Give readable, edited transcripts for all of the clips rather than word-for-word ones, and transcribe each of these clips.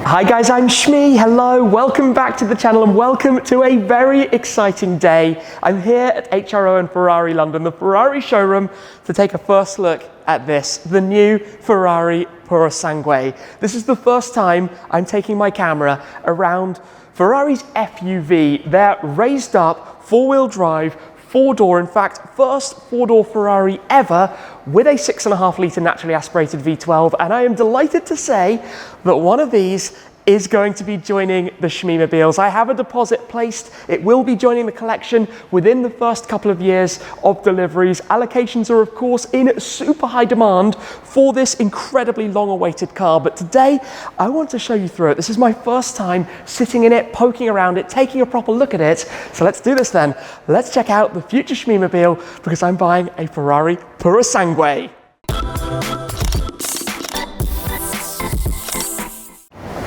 Hi guys, I'm Shmee. Hello, welcome back to the channel and welcome to a very exciting day. I'm here at HROwen Ferrari London, the Ferrari showroom, to take a first look at this, the new Ferrari Purosangue. This is the first time I'm taking my camera around Ferrari's FUV, their raised up four-wheel drive, four-door, in fact, first four-door Ferrari ever with a 6.5 litre naturally aspirated V12, and I am delighted to say that one of these is going to be joining the Shmeemobiles. I have a deposit placed. It will be joining the collection within the first couple of years of deliveries. Allocations are, of course, in super high demand for this incredibly long-awaited car. But today, I want to show you through it. This is my first time sitting in it, poking around it, taking a proper look at it. So let's do this then. Let's check out the future Shmeemobile because I'm buying a Ferrari Purosangue.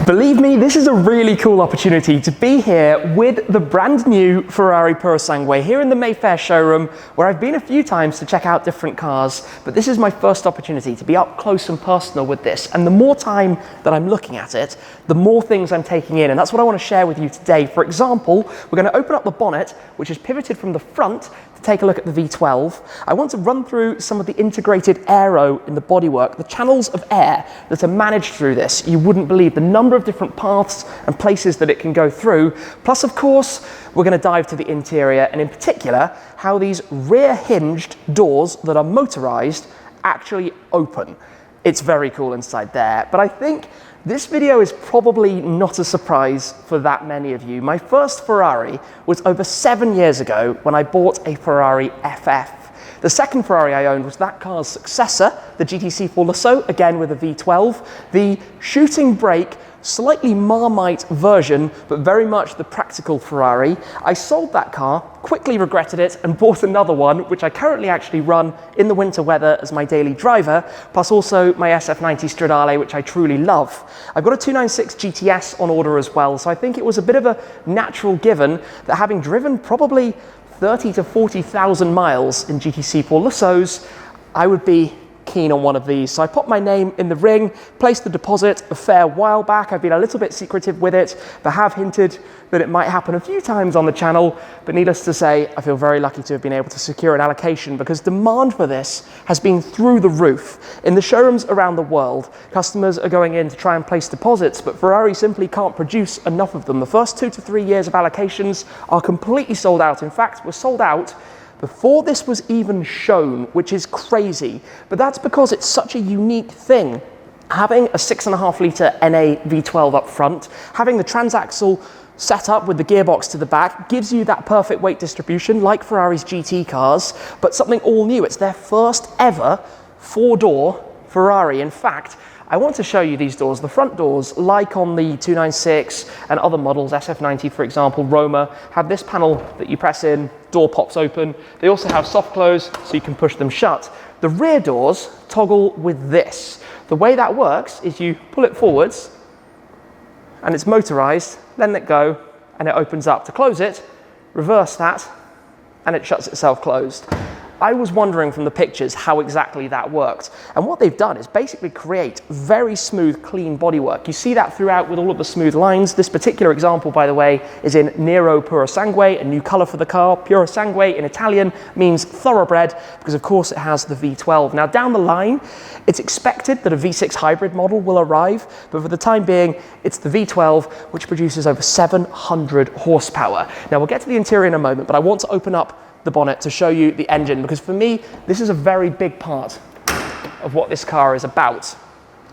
Believe me, this is a really cool opportunity to be here with the brand new Ferrari Purosangue here in the Mayfair showroom, where I've been a few times to check out different cars, but this is my first opportunity to be up close and personal with this. And the more time that I'm looking at it, the more things I'm taking in, and that's what I want to share with you today. For example, we're going to open up the bonnet, which is pivoted from the front, to take a look at the V12. I want to run through some of the integrated aero in the bodywork, the channels of air that are managed through this. You wouldn't believe the number of different paths and places that it can go through. Plus, of course, we're going to dive to the interior, and in particular, how these rear hinged doors that are motorized actually open. It's very cool inside there, but I think this video is probably not a surprise for that many of you. My first Ferrari was over 7 years ago when I bought a Ferrari FF. The second Ferrari I owned was that car's successor, the GTC4 Lusso, again with a V12. The shooting brake, slightly Marmite version, but very much the practical Ferrari. I sold that car, quickly regretted it, and bought another one, which I currently actually run in the winter weather as my daily driver, plus also my SF90 Stradale, which I truly love. I've got a 296 GTS on order as well, so I think it was a bit of a natural given that, having driven probably 30 to 40,000 miles in GTC4 Lussos, I would be keen on one of these. So I popped my name in the ring, placed the deposit a fair while back. I've been a little bit secretive with it, but have hinted that it might happen a few times on the channel. But needless to say, I feel very lucky to have been able to secure an allocation because demand for this has been through the roof. In the showrooms around the world, customers are going in to try and place deposits, but Ferrari simply can't produce enough of them. The first 2 to 3 years of allocations are completely sold out. In fact, we're sold out before this was even shown, which is crazy. But that's because it's such a unique thing. Having a 6.5 litre NA V12 up front, having the transaxle set up with the gearbox to the back, gives you that perfect weight distribution like Ferrari's GT cars, but something all new. It's their first ever four-door Ferrari. In fact, I want to show you these doors. The front doors, like on the 296 and other models, SF90 for example, Roma, have this panel that you press in, door pops open. They also have soft close, so you can push them shut. The rear doors toggle with this. The way that works is you pull it forwards, and it's motorized, then let go, and it opens up. To close it, reverse that, and it shuts itself closed. I was wondering from the pictures how exactly that worked. And what they've done is basically create very smooth, clean bodywork. You see that throughout with all of the smooth lines. This particular example, by the way, is in Nero Purosangue, a new color for the car. Purosangue in Italian means thoroughbred because, of course, it has the V12. Now, down the line, it's expected that a V6 hybrid model will arrive, but for the time being, it's the V12, which produces over 700 horsepower. Now, we'll get to the interior in a moment, but I want to open up the bonnet to show you the engine, because for me, this is a very big part of what this car is about.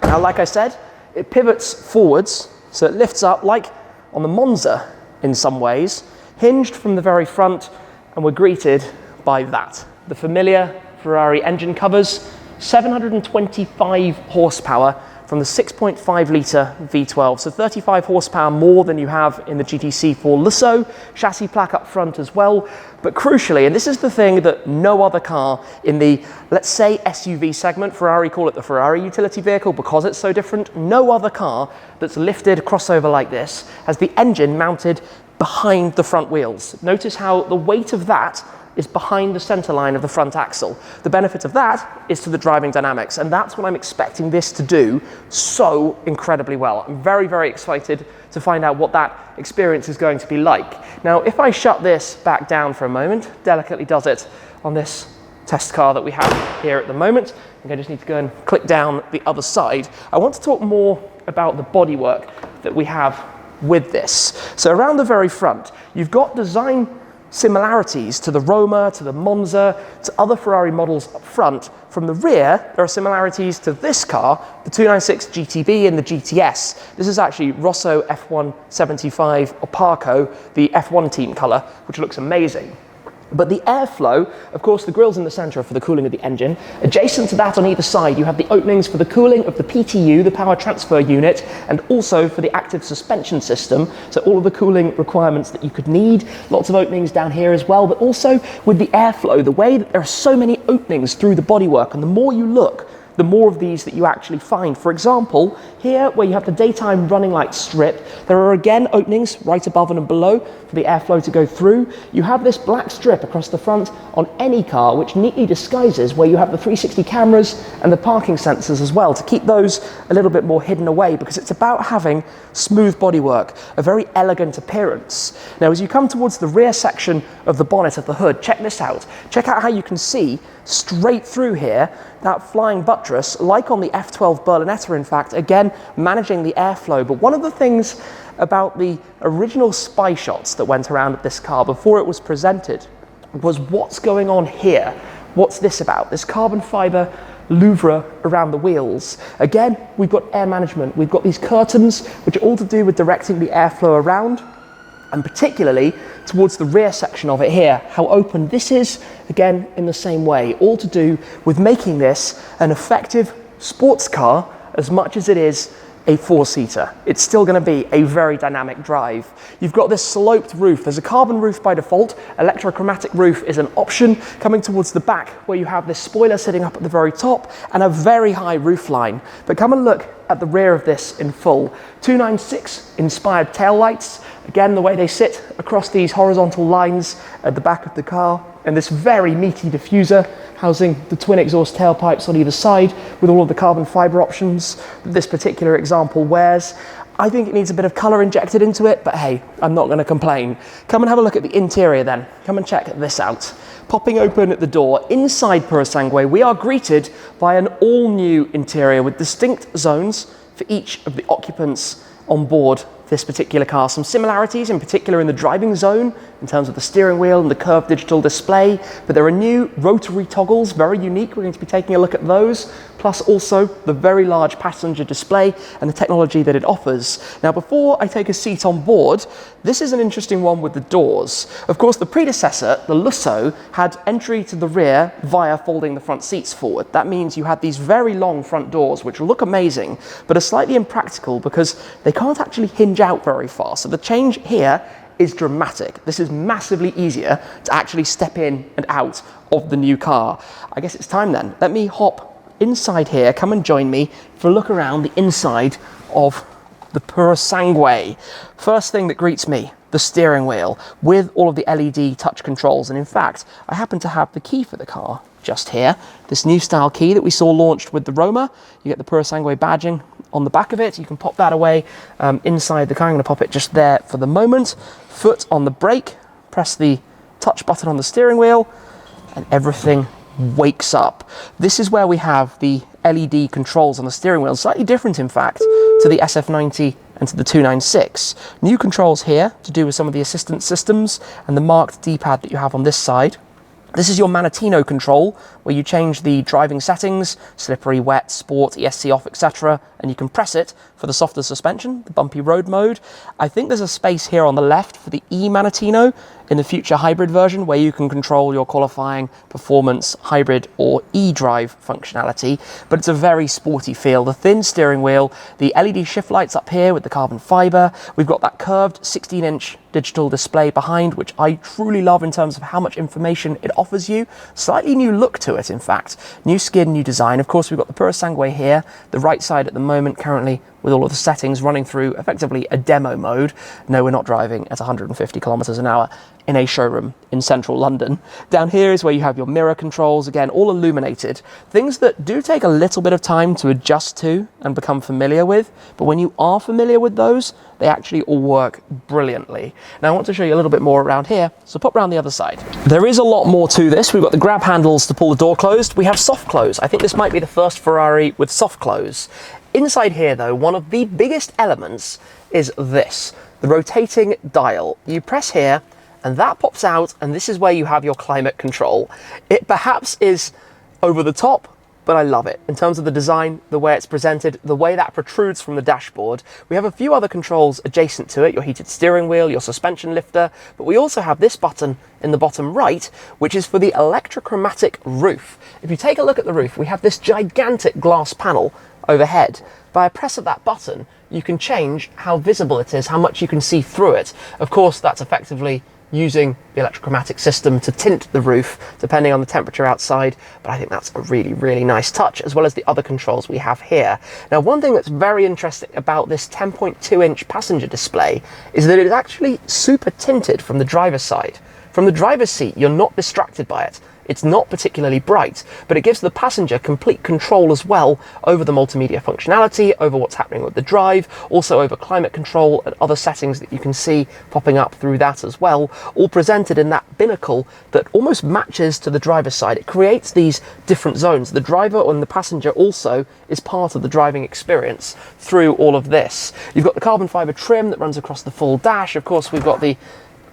Now, like I said, it pivots forwards, so it lifts up like on the Monza in some ways, hinged from the very front, and we're greeted by that. The familiar Ferrari engine covers, 725 horsepower from the 6.5 litre V12, so 35 horsepower more than you have in the GTC4 Lusso, chassis plaque up front as well. But crucially, and this is the thing that no other car in the, let's say, SUV segment, Ferrari call it the Ferrari Utility Vehicle because it's so different, no other car that's lifted crossover like this has the engine mounted behind the front wheels. Notice how the weight of that is behind the center line of the front axle. The benefit of that is to the driving dynamics, and that's what I'm expecting this to do so incredibly well. I'm very, very excited to find out what that experience is going to be like. Now, if I shut this back down for a moment, delicately does it on this test car that we have here at the moment. I think I just need to go and click down the other side. I want to talk more about the bodywork that we have with this. So around the very front, you've got design similarities to the Roma, to the Monza, to other Ferrari models up front. From the rear, there are similarities to this car, the 296 GTB and the GTS. This is actually Rosso F175 Opaco, the F1 team colour, which looks amazing. But the airflow, of course, the grille's in the center for the cooling of the engine. Adjacent to that on either side, you have the openings for the cooling of the PTU, the power transfer unit, and also for the active suspension system. So all of the cooling requirements that you could need. Lots of openings down here as well, but also with the airflow, the way that there are so many openings through the bodywork, and the more you look, the more of these that you actually find. For example, here where you have the daytime running light strip, there are again openings right above and below for the airflow to go through. You have this black strip across the front on any car, which neatly disguises where you have the 360 cameras and the parking sensors as well, to keep those a little bit more hidden away, because it's about having smooth bodywork, a very elegant appearance. Now, as you come towards the rear section of the bonnet of the hood, check this out. Check out how you can see straight through here that flying buttress, like on the F12 Berlinetta, in fact, again, managing the airflow. But one of the things about the original spy shots that went around at this car before it was presented was what's going on here. What's this about? This carbon fiber louvre around the wheels. Again, we've got air management. We've got these curtains, which are all to do with directing the airflow around, and particularly towards the rear section of it here, how open this is, again, in the same way, all to do with making this an effective sports car as much as it is a four-seater. It's still going to be a very dynamic drive. You've got this sloped roof. There's a carbon roof by default. Electrochromatic roof is an option. Coming towards the back, where you have this spoiler sitting up at the very top and a very high roof line. But come and look at the rear of this in full. 296 inspired taillights. Again, the way they sit across these horizontal lines at the back of the car, and this very meaty diffuser housing the twin exhaust tailpipes on either side with all of the carbon fiber options that this particular example wears. I think it needs a bit of colour injected into it, but hey, I'm not going to complain. Come and have a look at the interior then. Come and check this out. Popping open at the door, inside Purosangue, we are greeted by an all-new interior with distinct zones for each of the occupants on board this particular car. Some similarities in particular in the driving zone in terms of the steering wheel and the curved digital display, but there are new rotary toggles, very unique. We're going to be taking a look at those, plus also the very large passenger display and the technology that it offers. Now, before I take a seat on board, this is an interesting one with the doors. Of course, the predecessor, the Lusso, had entry to the rear via folding the front seats forward. That means you had these very long front doors, which look amazing, but are slightly impractical because they can't actually hinge out very far. So the change here is dramatic. This is massively easier to actually step in and out of the new car. I guess it's time then. Let me hop inside here. Come and join me for a look around the inside of the Purosangue. First thing that greets me, the steering wheel with all of the LED touch controls. And in fact, I happen to have the key for the car just here. This new style key that we saw launched with the Roma. You get the Purosangue badging on the back of it. You can pop that away inside the car. I'm going to pop it just there for the moment. Foot on the brake, press the touch button on the steering wheel, and everything wakes up. This is where we have the LED controls on the steering wheel, slightly different in fact to the SF90 and to the 296. New controls here to do with some of the assistance systems and the marked D-pad that you have on this side. This is your Manatino control, where you change the driving settings, slippery, wet, sport, ESC off, etc. And you can press it for the softer suspension, the bumpy road mode. I think there's a space here on the left for the E-Manatino in the future hybrid version, where you can control your qualifying, performance, hybrid or e-drive functionality. But it's a very sporty feel. The thin steering wheel, the LED shift lights up here with the carbon fiber. We've got that curved 16-inch digital display behind, which I truly love in terms of how much information it offers you. Slightly new look to it, in fact. New skin, new design. Of course, we've got the Purosangue here, the right side at the moment currently with all of the settings running through effectively a demo mode. No, we're not driving at 150 kilometers an hour in a showroom in central London. Down here is where you have your mirror controls, again, all illuminated. Things that do take a little bit of time to adjust to and become familiar with, but when you are familiar with those, they actually all work brilliantly. Now I want to show you a little bit more around here, so pop around the other side. There is a lot more to this. We've got the grab handles to pull the door closed. We have soft close. I think this might be the first Ferrari with soft close. Inside here though, one of the biggest elements is this, the rotating dial. You press here, and that pops out, and this is where you have your climate control. It perhaps is over the top, but I love it. In terms of the design, the way it's presented, the way that protrudes from the dashboard. We have a few other controls adjacent to it, your heated steering wheel, your suspension lifter, but we also have this button in the bottom right, which is for the electrochromatic roof. If you take a look at the roof, we have this gigantic glass panel overhead. By a press of that button, you can change how visible it is, how much you can see through it. Of course, that's effectively using the electrochromatic system to tint the roof depending on the temperature outside, but I think that's a really, really nice touch, as well as the other controls we have here. Now, one thing that's very interesting about this 10.2-inch passenger display is that it is actually super tinted from the driver's side. From the driver's seat, you're not distracted by it. It's not particularly bright, but it gives the passenger complete control as well over the multimedia functionality, over what's happening with the drive, also over climate control and other settings that you can see popping up through that as well, all presented in that binnacle that almost matches to the driver's side. It creates these different zones. The driver and the passenger also is part of the driving experience through all of this. You've got the carbon fiber trim that runs across the full dash. Of course, we've got the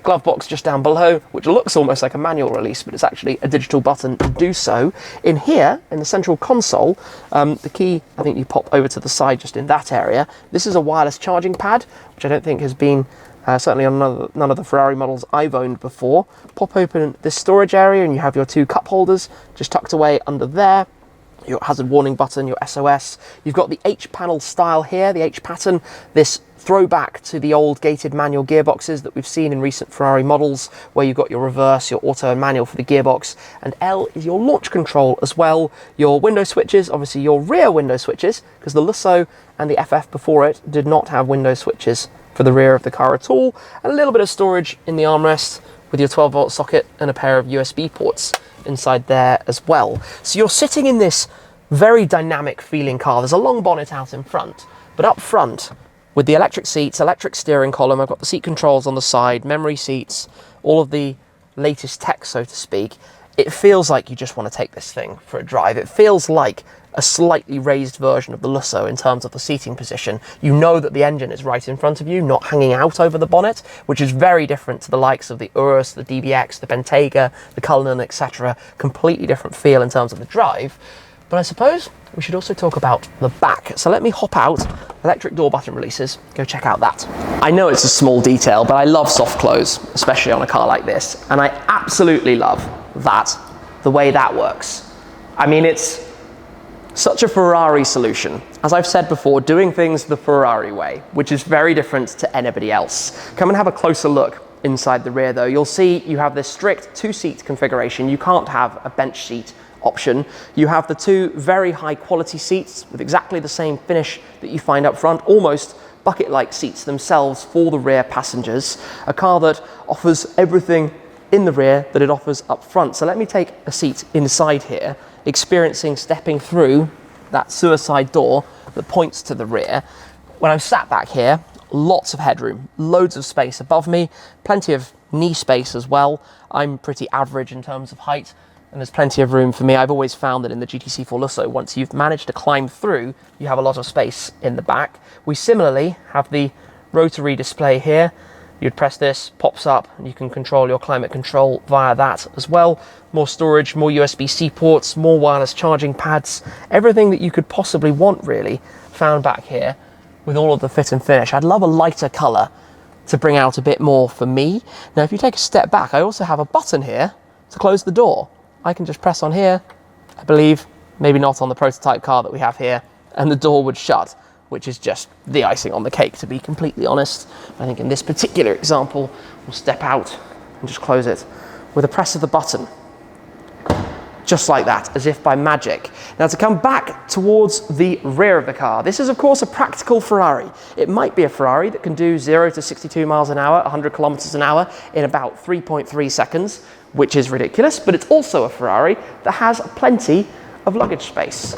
glove box just down below, which looks almost like a manual release, but it's actually a digital button to do so. In here, in the central console, the key, I think you pop over to the side just in that area. This is a wireless charging pad, which I don't think has been certainly on none of the Ferrari models I've owned before. Pop open this storage area and you have your two cup holders just tucked away under there. Your hazard warning button, your SOS. You've got the H-panel style here, the H-pattern, this throwback to the old gated manual gearboxes that we've seen in recent Ferrari models, where you've got your reverse, your auto and manual for the gearbox, and L is your launch control as well. Your window switches, obviously your rear window switches, because the Lusso and the FF before it did not have window switches for the rear of the car at all, and a little bit of storage in the armrest with your 12-volt socket and a pair of USB ports inside there as well. So you're sitting in this very dynamic feeling car. There's a long bonnet out in front, but up front, with the electric seats, electric steering column, I've got the seat controls on the side, memory seats, all of the latest tech, so to speak. It feels like you just want to take this thing for a drive. It feels like a slightly raised version of the Lusso in terms of the seating position. You know that the engine is right in front of you, not hanging out over the bonnet, which is very different to the likes of the Urus, the DBX, the Bentayga, the Cullinan, etc. Completely different feel in terms of the drive. But I suppose we should also talk about the back. So let me hop out, electric door button releases, go check out that. I know it's a small detail, but I love soft close, especially on a car like this. And I absolutely love that, the way that works. I mean, it's such a Ferrari solution. As I've said before, doing things the Ferrari way, which is very different to anybody else. Come and have a closer look inside the rear though. You'll see you have this strict two-seat configuration. You can't have a bench seat option. You have the two very high quality seats with exactly the same finish that you find up front, almost bucket-like seats themselves for the rear passengers. A car that offers everything in the rear that it offers up front. So let me take a seat inside here, experiencing stepping through that suicide door that points to the rear. When I'm sat back here, lots of headroom, loads of space above me, plenty of knee space as well. I'm pretty average in terms of height, and there's plenty of room for me. I've always found that in the GTC4 Lusso, once you've managed to climb through, you have a lot of space in the back. We similarly have the rotary display here. You'd press this, pops up, and you can control your climate control via that as well. More storage, more USB-C ports, more wireless charging pads, everything that you could possibly want really found back here with all of the fit and finish. I'd love a lighter color to bring out a bit more for me. Now, if you take a step back, I also have a button here to close the door. I can just press on here, I believe, maybe not on the prototype car that we have here, and the door would shut, which is just the icing on the cake, to be completely honest. I think in this particular example, we'll step out and just close it with a press of the button. just like that, as if by magic. Now to come back towards the rear of the car, this is of course a practical Ferrari. It might be a Ferrari that can do 0 to 62 miles an hour, 100 kilometers an hour in about 3.3 seconds, which is ridiculous, but it's also a Ferrari that has plenty of luggage space.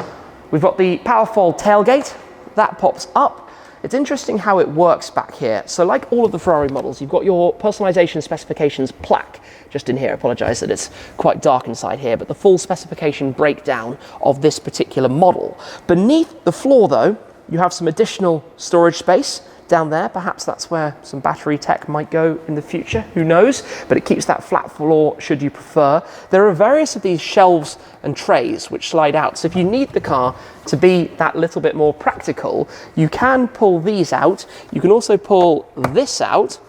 We've got the powerful tailgate, that pops up. It's interesting how it works back here. So like all of the Ferrari models, you've got your personalization specifications plaque just in here. I apologize that it's quite dark inside here, but the full specification breakdown of this particular model. Beneath the floor though, you have some additional storage space down there. Perhaps that's where some battery tech might go in the future, who knows, but it keeps that flat floor should you prefer. There are various of these shelves and trays which slide out, so if you need the car to be that little bit more practical, you can pull these out. You can also pull this out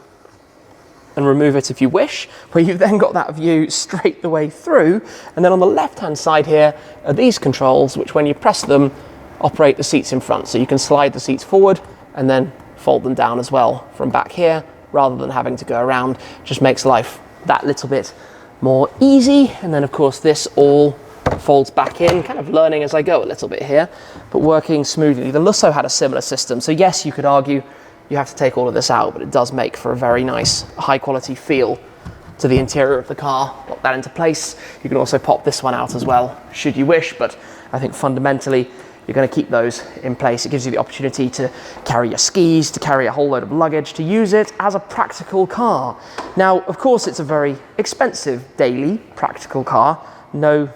and remove it if you wish, where you've then got that view straight the way through. And then on the left hand side here are these controls which, when you press them, operate the seats in front. So you can slide the seats forward and then fold them down as well from back here, rather than having to go around. Just makes life that little bit more easy. And then of course this all folds back in, kind of learning as I go a little bit here, but working smoothly. The Lusso had a similar system, so yes, you could argue you have to take all of this out, but it does make for a very nice high quality feel to the interior of the car. Lock that into place. You can also pop this one out as well should you wish, but I think fundamentally you're going to keep those in place. It gives you the opportunity to carry your skis, to carry a whole load of luggage, to use it as a practical car. Now, of course, it's a very expensive daily practical car. No,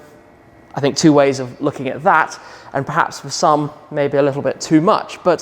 I think, two ways of looking at that, and perhaps for some, maybe a little bit too much. But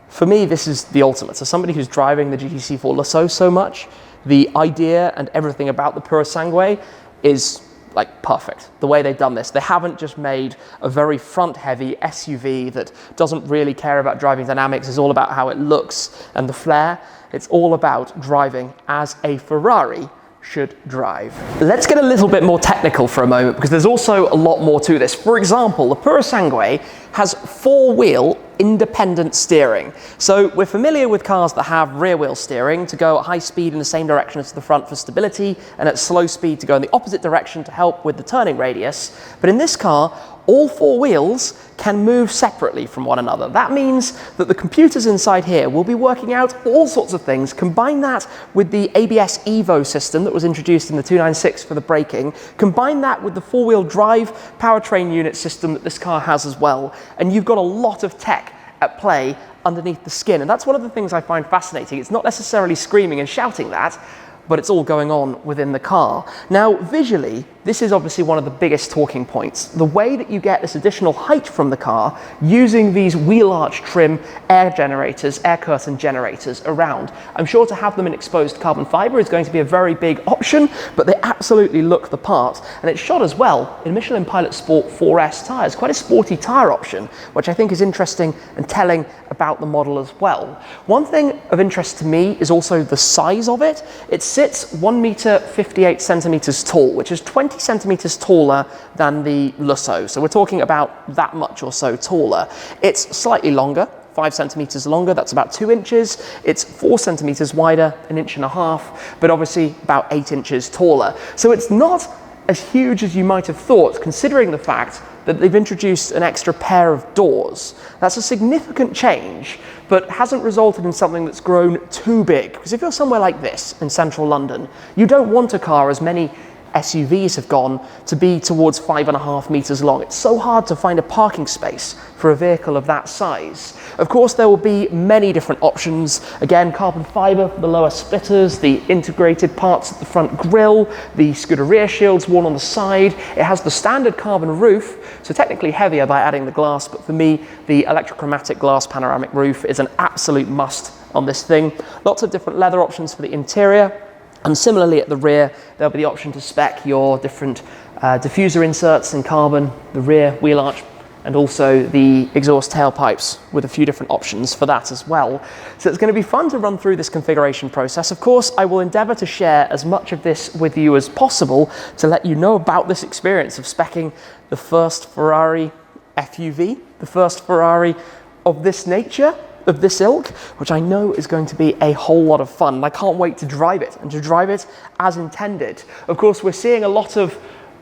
for me, this is the ultimate. So somebody who's driving the GTC4 Lusso so much, the idea and everything about the Purosangue is like perfect. The way they've done this, they haven't just made a very front-heavy SUV that doesn't really care about driving dynamics. It's all about how it looks and the flair. It's all about driving as a Ferrari should drive. Let's get a little bit more technical for a moment, because there's also a lot more to this. For example, the Purosangue has four-wheel independent steering. So we're familiar with cars that have rear-wheel steering to go at high speed in the same direction as the front for stability, and at slow speed to go in the opposite direction to help with the turning radius. But in this car, all four wheels can move separately from one another. That means that the computers inside here will be working out all sorts of things. Combine that with the ABS Evo system that was introduced in the 296 for the braking. Combine that with the four-wheel drive powertrain unit system that this car has as well, and you've got a lot of tech at play underneath the skin. And that's one of the things I find fascinating. It's not necessarily screaming and shouting that, but it's all going on within the car. Now, visually, this is obviously one of the biggest talking points. The way that you get this additional height from the car using these wheel arch trim air generators, air curtain generators around. I'm sure to have them in exposed carbon fiber is going to be a very big option, but they absolutely look the part. And it's shot as well in Michelin Pilot Sport 4S tires, quite a sporty tire option, which I think is interesting and telling about the model as well. One thing of interest to me is also the size of it. It sits 1 meter 58 centimeters tall, which is 20 centimeters taller than the Lusso. So we're talking about that much or so taller. It's slightly longer, 5 centimeters longer, that's about 2 inches. It's 4 centimeters wider, 1.5 inches, but obviously about 8 inches taller. So it's not as huge as you might have thought, considering the fact that they've introduced an extra pair of doors. That's a significant change, but hasn't resulted in something that's grown too big. Because if you're somewhere like this in central London, you don't want a car as many SUVs have gone to be towards 5.5 meters long. It's so hard to find a parking space for a vehicle of that size. Of course, there will be many different options. Again, carbon fiber for the lower splitters, the integrated parts at the front grille, the scooter rear shields worn on the side. It has the standard carbon roof, so technically heavier by adding the glass, but for me, the electrochromatic glass panoramic roof is an absolute must on this thing. Lots of different leather options for the interior. And similarly at the rear, there'll be the option to spec your different diffuser inserts in carbon, the rear wheel arch, and also the exhaust tailpipes with a few different options for that as well. So it's going to be fun to run through this configuration process. Of course, I will endeavor to share as much of this with you as possible to let you know about this experience of speccing the first Ferrari FUV, the first Ferrari of this nature, of this ilk, which I know is going to be a whole lot of fun. I can't wait to drive it, and to drive it as intended. Of course, we're seeing a lot of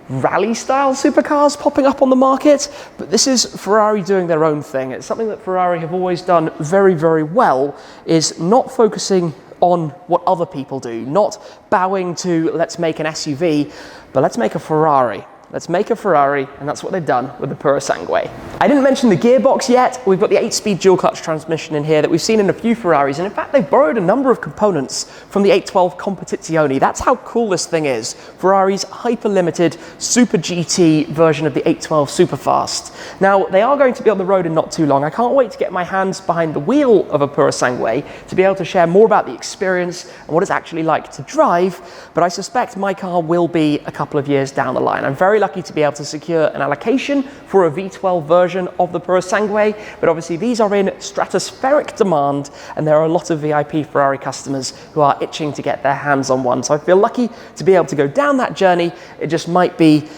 rally-style supercars popping up on the market, but this is Ferrari doing their own thing. It's something that Ferrari have always done very, very well, is not focusing on what other people do, not bowing to let's make an SUV, but let's make a Ferrari. Let's make a Ferrari, and that's what they've done with the Purosangue. I didn't mention the gearbox yet. We've got the 8-speed dual-clutch transmission in here that we've seen in a few Ferraris, and in fact, they've borrowed a number of components from the 812 Competizione. That's how cool this thing is. Ferrari's hyper-limited Super GT version of the 812 Superfast. Now, they are going to be on the road in not too long. I can't wait to get my hands behind the wheel of a Purosangue to be able to share more about the experience and what it's actually like to drive, but I suspect my car will be a couple of years down the line. I'm very lucky to be able to secure an allocation for a V12 version of the Purosangue, but obviously these are in stratospheric demand, and there are a lot of VIP Ferrari customers who are itching to get their hands on one. So I feel lucky to be able to go down that journey. It just might be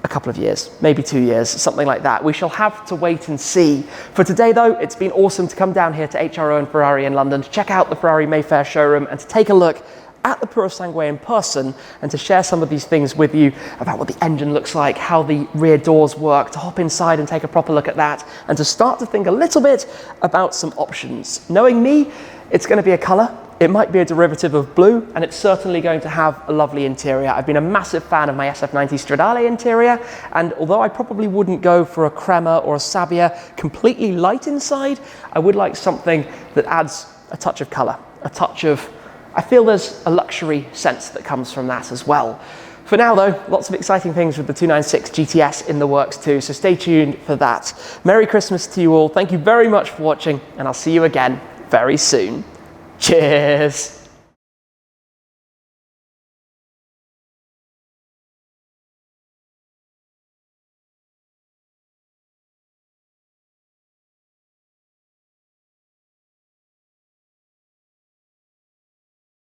a couple of years, maybe 2 years, something like that. We shall have to wait and see. For today though, it's been awesome to come down here to HROwen Ferrari in London to check out the Ferrari Mayfair showroom and to take a look at the Purosangue in person and to share some of these things with you about what the engine looks like, how the rear doors work, to hop inside and take a proper look at that, and to start to think a little bit about some options. Knowing me, it's going to be a colour. It might be a derivative of blue, and it's certainly going to have a lovely interior. I've been a massive fan of my SF90 Stradale interior, and although I probably wouldn't go for a Crema or a Sabbia completely light inside, I would like something that adds a touch of colour, a touch of, I feel there's a luxury sense that comes from that as well. For now though, lots of exciting things with the 296 GTS in the works too, so stay tuned for that. Merry Christmas to you all. Thank you very much for watching, and I'll see you again very soon. Cheers.